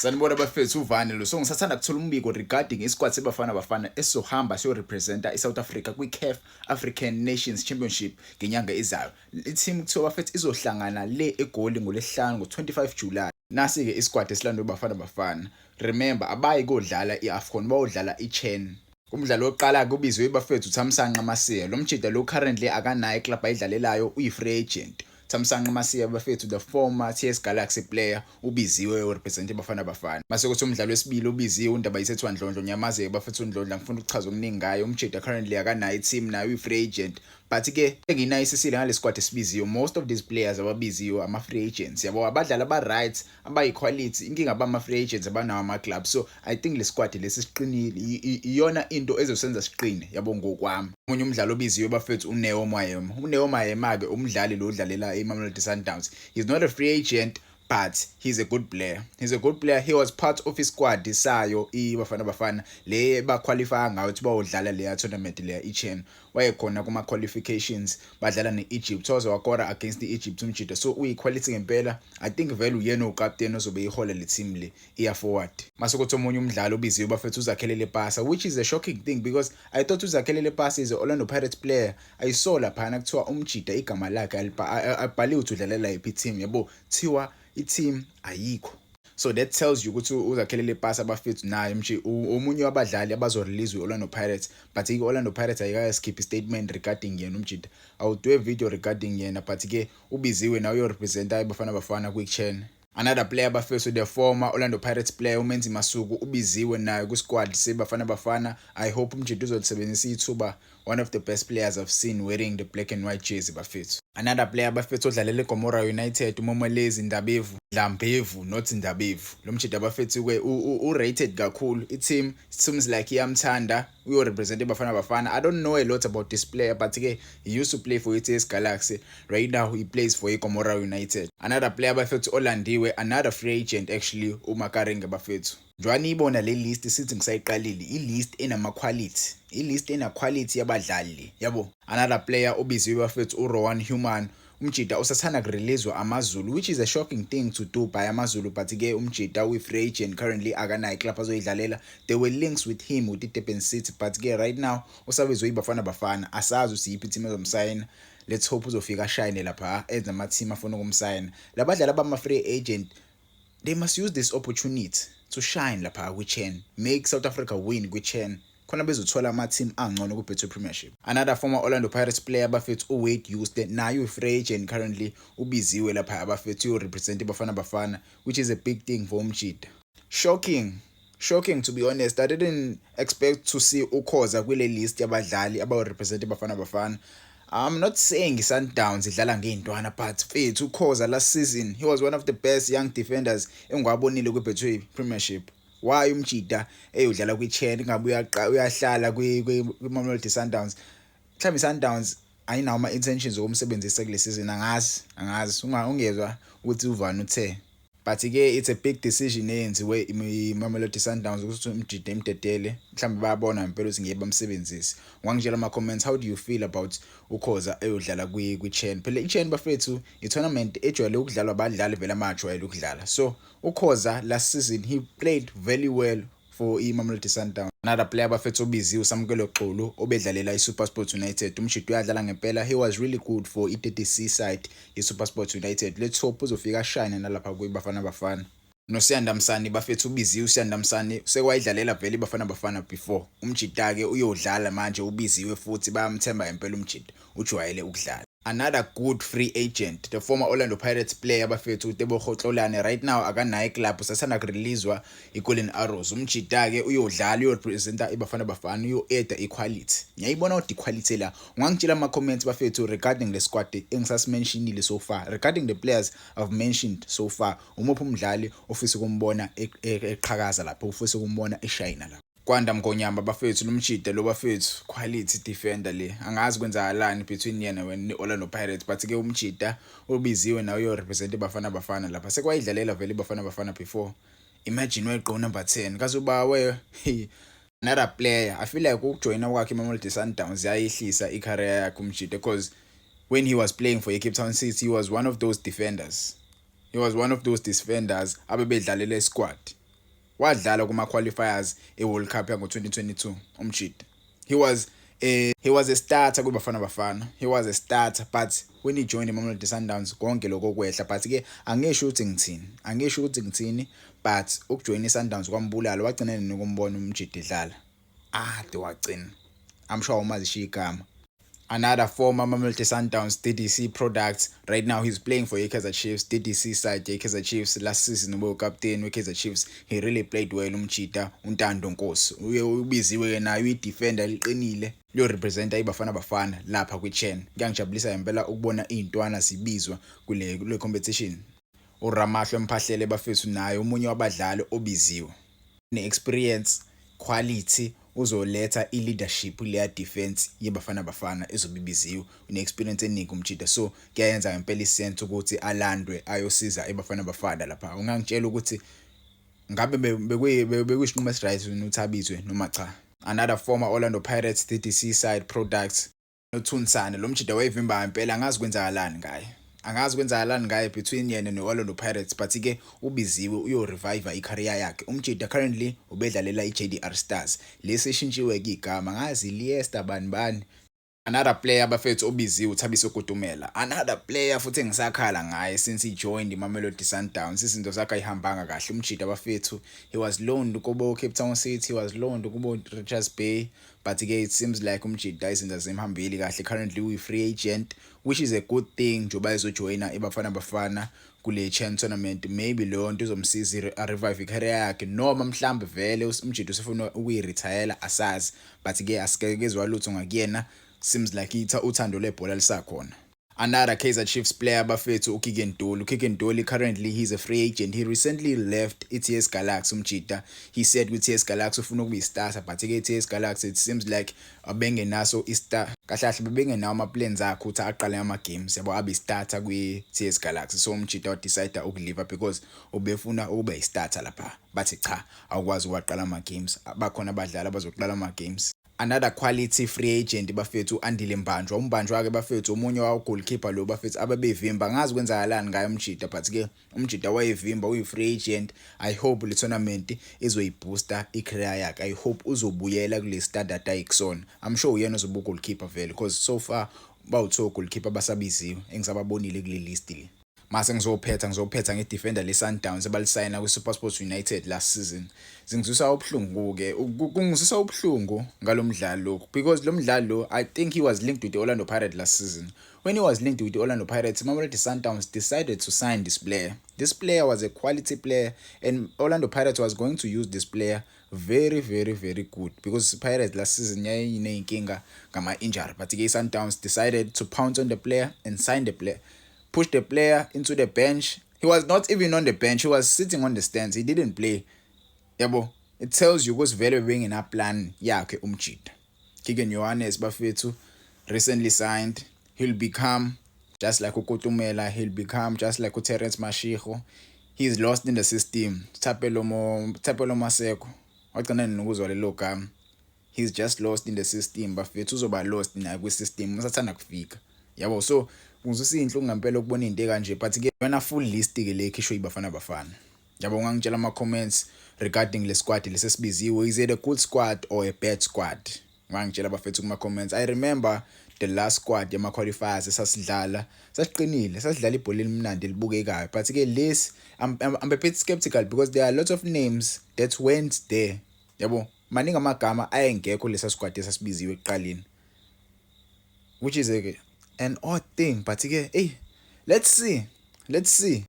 Sanibona bafethu uvane lo so ngisathanda kuthola umbiko regarding isquad sebafana bafana esizohamba siyorepresenta iSouth Africa kwiCAF African Nations Championship ngenyanga ezayo. I-team kuthiwa bafethu izohlangana le eGoli ngolesihlanu ngo-25 July. Nasi ke isquad esilandwe bafana bafana. Remember abayi kodlala iAfcon bayodlala iChan. Kumdlalo wokuqala kubizwe bafethu Thamsanqa Masiya. Lo mjida lo currently akanayo iclub ayidlalelayo uyi-free agent. Thamsanqa Masiya bafethu the former TS Galaxy player ubiziwe urepresent bafana bafana. Mase kuthi umdlalo wesibili ubiziwe undaba yisethwa Ndlondlo Nyamaze bafethu Ndlondlo ngifuna ukuchaza okuningi ngayo. Umjida currently akanayo i-team nayo uyi-free agent. But ke engiyinayisisile ngale squad esibiziwe most of these players ababiziwe ama free agents yabo abadlala ba right abayi quality inkinga abama free agents abanawo ama club. So I think le squad lesi siqinile iyona into ezosenza siqine yabo ngokwami. Umunye umdlalo obiziwe bafethu uNeo Mayema. uNeo Mayema ke umdlali lo udlalela iMamelodi Sundowns. He's not a free agent but he's a good player. He's a good player. He was part of his squad sayo iBafana Bafana le ba qualify ngayo ukuthi bayodlala le tournament le iChan. Wayekhona kuma qualifications badlala neEgypt. Waze wakora against iEgypt umjida. So uyiquality ngempela. I think vele uyena ucaptain ozobe ihola le team le iya forward. Mase kuthi omunye umdlalo obiziwe bafethu uzakhelele pasa which is a shocking thing because I thought uzakhelele pasa is a Orlando Pirates player. I saw lapha kuthiwa umjida igama lakhe abhaliwe ukuthi udlalela iphi team yabo thiwa i-team ayikho. So that tells you ukuthi uzakhelele pasa bafethu naye manje omunye wabadlali abazorelease Orlando Pirates but iOrlando Pirates ayika skip statement regarding yena umjida. Awudwe video regarding yena but ke ubiziwe nawe uyorepresenta iBafana Bafana kwiChan. Another player bafethu the former Orlando Pirates player uMenzi Masuku ubiziwe nayo ku squad seBafana Bafana. I hope umjida uzosebenzisa ithuba. One of the best players I've seen wearing the black and white jersey bafethu. Another player bafethu odlalela eGomora United uMomelezi Ndabevu Dlambevu not Ndabevu. Lo mjida bafethu ke u-rated kakhulu. I-team seems like iyamthanda uyorepresent iBafana Bafana. I don't know a lot about this player but ke he used to play for TS Galaxy. Right now he plays for iGomora United. Another player bafethu olandiwe another free agent actually uMakarenge bafethu. Njwani ibona le list sithi ngisayiqalile i-list enama quality. I-list ena quality yabadlali yabo. Another player obiziwe bafethu uRowan Human. Umjida usathana kureleasewa amaZulu which is a shocking thing to do by amaZulu but ke umjida we free agent currently akanayo club azoyidlalela. There were links with him with iDurban City but ke right now usabizwe iBafana Bafana asazi usiphi team ezomsign. Let's hope uzofika shine lapha enza ama team afuna ukumsign. Labadlali abama free agent they must use this opportunity to shine lapha kwiChan. Make South Africa win kwiChan. Khona bezothola ama team angcono ku Betway Premiership. Another former Orlando Pirates player bafethu uWade Houston nayo free agent currently ubiziwe lapha abafethu represent iBafana Bafana which is a big thing for umjida. Shocking to be honest. I didn't expect to see uKhoza kule list yabadlali aba represent iBafana Bafana. I'm not saying iSundowns idlala ngeintwana but mfethu uKhoza last season he was one of the best young defenders engwabonile ku Betway Premiership. Why umjida eyodlala kwiChan ngabe uyahlala kwiMamelodi Sundowns. Mhlawumbe iSundowns ayinawo ama intentions okumsebenzisa kule season angazi ungezwa ukuthi uvana uthe but ke it's a big decision eyenziwe iMamelodi Sundowns ukuthi umjida imdedele mhlawumbe bayabona impela ukuthi ngeke bamsebenzise. Ngangitshela ama comments how do you feel about uKhoza eyodlala kwiChan. Phela iChan bafethu i-tournament ejwayele ukudlalwa abadlali vele amajwayele ukudlala. So uKhoza last season he played very well for iMamelodi Sundowns. Another player bafethu obiziwe uSamkelo Xolo obedlalela iSuperSport United. Umjida uyadlala ngempela. He was really good for i-30C side iSuperSport United. Let's hope uzofika shine nalapha kwiBafana Bafana. NoSiyanda Msani bafethu ubiziwe uSiyanda Msani sekwayidlalela vele iBafana Bafana before. Umjida ke uyodlala manje ubiziwe futhi bayamthemba impela umjida ujwayele ukudlala. Another good free agent the former Orlando Pirates player bafethu uTebogo Tlolane right now akanayo club usathana kureleasewa iGolden Arrows. Umjida ke uyodlala uyorepresenta iBafana Bafana uyo-add equality. Ngiyayibona ukuthi equality la. Ungangitshela ama comments bafethu regarding the squad engisasimentionile so far regarding the players I've mentioned so far. Umuphi umdlali ofisa ukumbona eqhakaza lapha ufisa ukumbona eshayina lapha. Kwanda Mgonyamba bafethu nomjida lo bafethu quality defender le angazi kwenzakalani between yena neOrlando Pirates but ke umjida obiziwe nawe uyorepresent iBafana Bafana lapha sekwayidlalela vele iBafana Bafana before. Imagine weqo number 10 kazuba we another player. I feel like ukujoina kwakhe iMamelodi Sundowns yayihlisa icareer yakhe umjida because when he was playing for Cape Town City he was one of those defenders. Abebedlalela squad. wadlala kuma qualifiers eWorld Cup yango 2022 umjida. He was a starter kuBafana Bafana. He was a starter, but when he joined Mamelodi Sundowns konke lokho kwehla, but ke angisho ukuthi ngithini, but ukujoin iSundowns kwambulala wagcina nokumbona umjida edlala ade wagcina. I'm sure umazishiya igama. Another former Mamelodi Sundowns DDC product. Right now he's playing for Kaizer Chiefs. DDC side Kaizer Chiefs last season ubukapteni weKaizer Chiefs. He really played well umjida uNtando Nkosi. Ubiziwe nayo idefender liqinile lo representa iBafana Bafana lapha kwiChan. Kuyangijabulisa ngempela ukubona izintwana sibizwa kule competition. uRamahlwe Mphahlele bafethu naye umunye wabadlali obiziwe. Ne-experience, quality, uzoletha i-leadership leya defense yeBafana Bafana ezobibiziwe. Une-experience eningi umjida, so kuyayenza ngempela isense ukuthi alandwe ayosiza eBafana Bafana lapha. Ungangitshela ukuthi ngabe bekuyishinqumo esiright uThabizwe noma cha. Another former Orlando Pirates DDC side product noThunsane. Lo mjida wayevimba ngempela, angazi kwenzakalani ngaye between yena neOrlando Pirates, but ke ubiziwe uyo-revive icareer yakhe. Umjida currently ubedlalela iJDR Stars. Lesishintshiwe ke igama, ngazi Leicester bani. Another player bafethu obiziwe uThabiso Kutumela. Another player futhi engisakhala ngaye since he joined iMamelodi Sundowns. Izinto zakhe ayihambanga kahle umjida bafethu. He was loaned kubo Cape Town City, he was loaned kubo Richards Bay, but ke it seems like umjida izinto zimhambile kahle. Currently we free agent, which is a good thing njoba ezojoina eBafana Bafana kule Chan tournament. Maybe lo nto izomsiza revive icareer yakhe, noma mhlambe vele umjida usefuna ukuyiretire asazi, but ke asikekezwa lutho ngakuyena. Seems like uthando lebhola lisakhona. Another Kaizer Chiefs player bafethu uKigen Doli. Currently he's a free agent. He recently left TS Galaxy umjida. He said with TS Galaxy ufuna ukuba starter, but ke TS Galaxy it seems like abengenaso istar. Kahle bebengenawo ama plans akhe ukuthi aqale ama games yabo abe starter kwi TS Galaxy. So umjida decide ukuleave because ubefuna ukuba istarter lapha. Bathi cha, awukwazi uwaqala ama games. Bakhona abadlali abazoqala ama games. Another quality free agent bafethu Andile Mbanjwa. Umbanjwa ke bafethu omunye wa goalkeeper lo bafethu abebevimba, ngazi kwenzakalani ngaye umjida, but ke umjida wayevimba uyi-free agent. I hope le tournament izoyibooster icareer yakhe. I hope uzobuyela kule standard ayikusona. I'm sure uyena uzoba goalkeeper vele because so far bawu-2 goalkeeper basabiziwe engisababonile kule list le. Mase ngizophetha ngedefender leSundowns abalisayina kwiSuperSport United last season. Ngizwisa ubuhlungu ke, kungizwisa ubuhlungu ngalomdlalo lokho, because lo mdlalo I think he was linked with the Orlando Pirates last season. When he was linked with the Orlando Pirates, Mamelodi Sundowns decided to sign this player. This player was a quality player and Orlando Pirates was going to use this player very good, because Pirates last season yayinenkinga ngama injury, but ke Sundowns decided to pounce on the player and sign the player. Push the player into the bench. He was not even on the bench. He was sitting on the stands. He didn't play. Yabo, it tells you what's very wing in our plan yakhe umjida. Kigen Johannes bafethu recently signed. He'll become just like uKutumela. He'll become just like uTerence Mashego. He's lost in the system. Thapelo Maseko. Wagcina nokuzwa lelo gama. He's just lost in the system. Bafethu uzoba lost na kwi-system. Usathanda kufika. Yabo, so ngizwisa inhlungu ngempela ukubona into kanje, but ke wena full list ke le khishwe iBafana Bafana. Yabo, ungangitshela ama comments regarding le squad lesesibiziwe. Is it a good squad or a bad squad? Ungangitshela bafethu kuma comments. I remember the last squad yama qualifiers esasidlala. Sasiqinile, sasidlala ibhola elimnandi libukekayo. But ke lesi I'm a bit skeptical because there are lots of names that went there. Yabo, maningi amagama ayengekho lesa squad esasibiziwe ekuqaleni. Which is an odd thing, but again, hey, let's see.